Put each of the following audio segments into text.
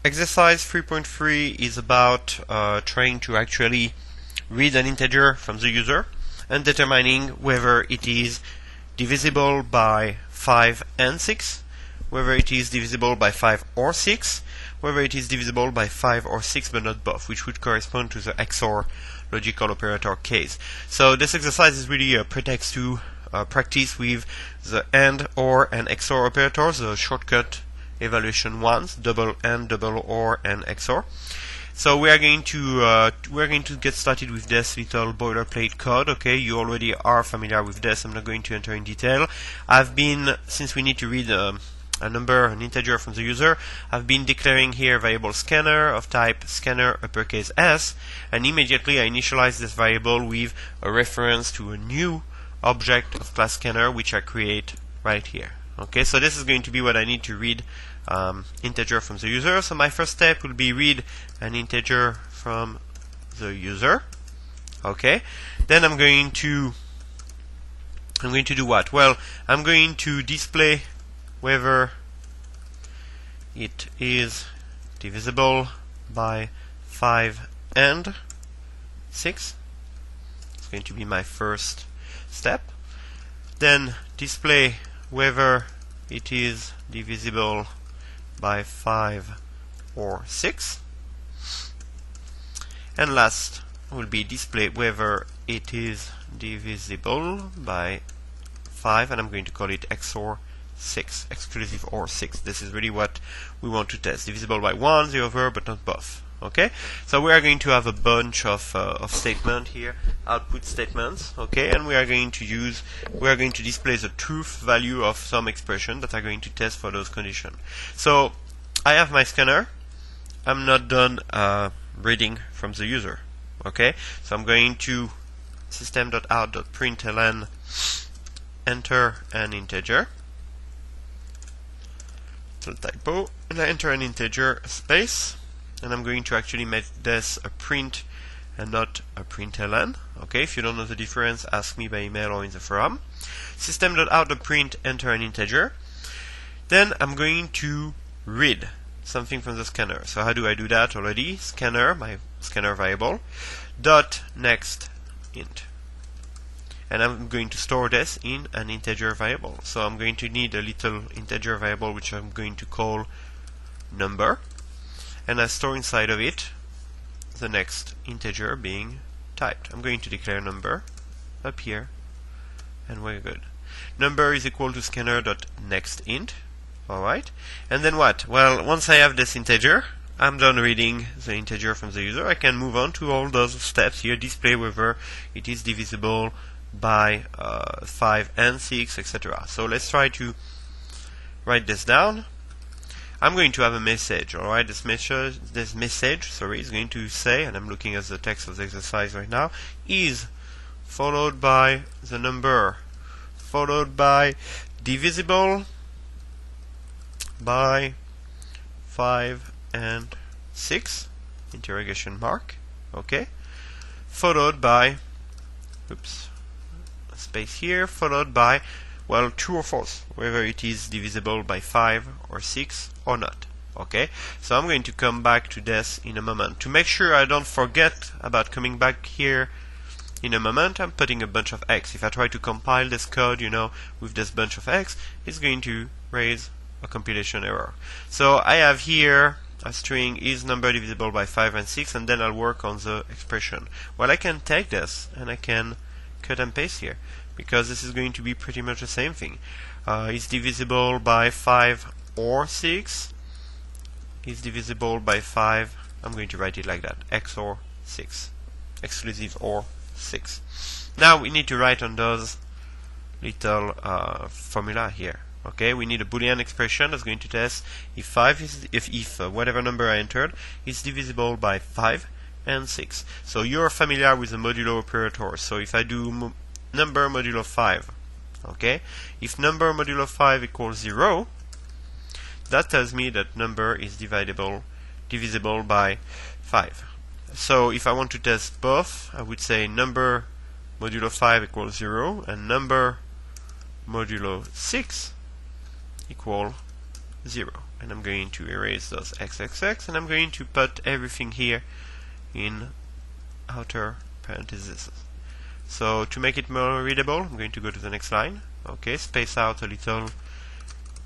Exercise 3.3 is about trying to actually read an integer from the user and determining whether it is divisible by 5 and 6, whether it is divisible by 5 or 6, whether it is divisible by 5 or 6 but not both, which would correspond to the XOR logical operator case. So this exercise is really a pretext to practice with the AND, OR, and XOR operators, the shortcut evaluation ones, double AND, double OR, and XOR. So we are going to get started with this little boilerplate code. Okay, you already are familiar with this. I'm not going to enter in detail. Since we need to read a number, an integer from the user, I've been declaring here a variable scanner of type scanner uppercase S, and immediately I initialize this variable with a reference to a new object of class scanner, which I create right here. Okay, so this is going to be what I need to read integer from the user. So my first step will be read an integer from the user. Okay, then I'm going to do what? Well, I'm going to display whether it is divisible by 5 and 6. It's going to be my first step. Then display whether it is divisible by 5 or 6. And last will be display whether it is divisible by 5, and I'm going to call it XOR 6, exclusive OR 6. This is really what we want to test. Divisible by 1, the other, but not both. Okay, so we are going to have a bunch of statements here, output statements. Okay, and we are going to display the truth value of some expression that are going to test for those conditions. So I have my scanner. I'm not done reading from the user. Okay, so I'm going to system.out.println enter an integer. So typo, and I enter an integer space. And I'm going to actually make this a print and not a println. Okay, if you don't know the difference, ask me by email or in the forum. System.out.print enter an integer. Then I'm going to read something from the scanner. So how do I do that already? Scanner, my scanner variable, dot next int. And I'm going to store this in an integer variable. So I'm going to need a little integer variable which I'm going to call number. And I store inside of it the next integer being typed. I'm going to declare number up here, and we're good. Number is equal to scanner.nextInt. Alright, and then what? Well, once I have this integer, I'm done reading the integer from the user. I can move on to all those steps here, display whether it is divisible by 5 and 6, etc. So let's try to write this down. I'm going to have a message, alright? This message, is going to say, and I'm looking at the text of the exercise right now, is followed by the number, followed by divisible by 5 and 6, interrogation mark, okay? Followed by, oops, a space here, followed by, well, true or false, whether it is divisible by 5 or 6 or not. Okay, so I'm going to come back to this in a moment. To make sure I don't forget about coming back here in a moment, I'm putting a bunch of X. If I try to compile this code, with this bunch of X, it's going to raise a compilation error. So I have here a string is number divisible by 5 and 6, and then I'll work on the expression. Well, I can take this and I can cut and paste here, because this is going to be pretty much the same thing. Is divisible by 5 or 6. Is divisible by 5. I'm going to write it like that. XOR 6. Exclusive OR 6. Now we need to write on those little formula here. Okay, we need a Boolean expression that's going to test if whatever number I entered is divisible by 5 and 6. So you're familiar with the modulo operator. So if I do number modulo 5, okay, if number modulo 5 equals 0, that tells me that number is divisible by 5. So if I want to test both, I would say number modulo 5 equals 0 and number modulo 6 equal 0. and I'm going to erase those xxx, and I'm going to put everything here in outer parentheses. So to make it more readable, I'm going to go to the next line. Okay, space out a little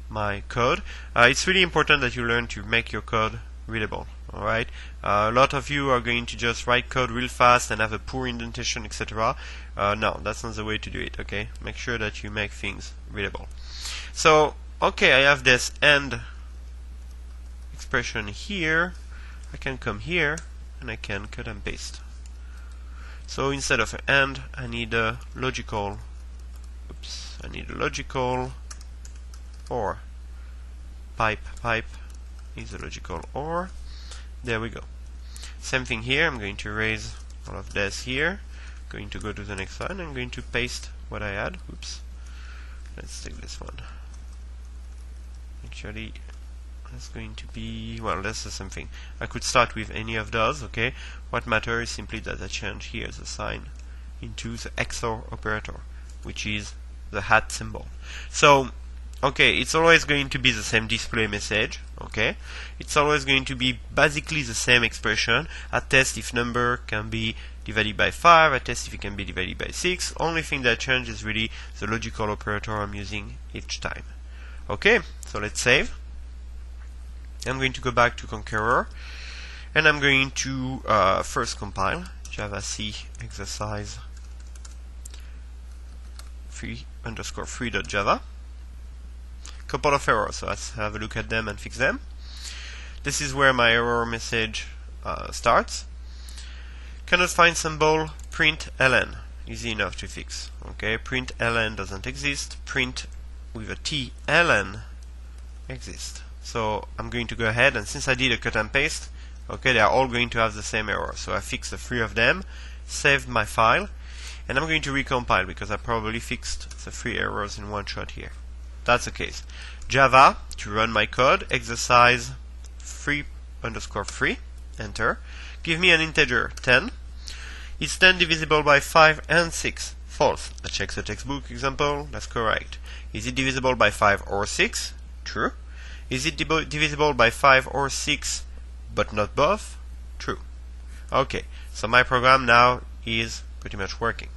my code. It's really important that you learn to make your code readable. Alright, a lot of you are going to just write code real fast and have a poor indentation, etc. No, that's not the way to do it. Okay, make sure that you make things readable. So, okay, I have this AND expression here. I can come here and I can cut and paste. So instead of AND, I need a logical. I need a logical OR. Pipe is a logical OR. There we go. Same thing here. I'm going to erase all of this here. Going to go to the next line. I'm going to paste what I had. Oops. Let's take this one. Actually, that's going to be, well, that's the same thing. I could start with any of those. Okay. What matters is simply that I change here the sign into the XOR operator, which is the hat symbol. So, okay, it's always going to be the same display message. Okay, it's always going to be basically the same expression. I test if number can be divided by 5. I test if it can be divided by 6. Only thing that changes is really the logical operator I'm using each time. Okay, so let's save. I'm going to go back to Conqueror, and I'm going to first compile javac exercise 3_3.java. Couple of errors, so let's have a look at them and fix them. This is where my error message starts. Cannot find symbol print ln. Easy enough to fix. Okay, print ln doesn't exist. Print with a t ln exists. So I'm going to go ahead, and since I did a cut and paste, okay, they are all going to have the same error. So I fixed the 3 of them, saved my file, and I'm going to recompile because I probably fixed the 3 errors in one shot here. That's the case. Java, to run my code, exercise 3_3, enter. Give me an integer 10. Is 10 divisible by 5 and 6? False. I check the textbook example, that's correct. Is it divisible by 5 or 6? True. Is it divisible by 5 or 6 but not both? True. Okay, so my program now is pretty much working.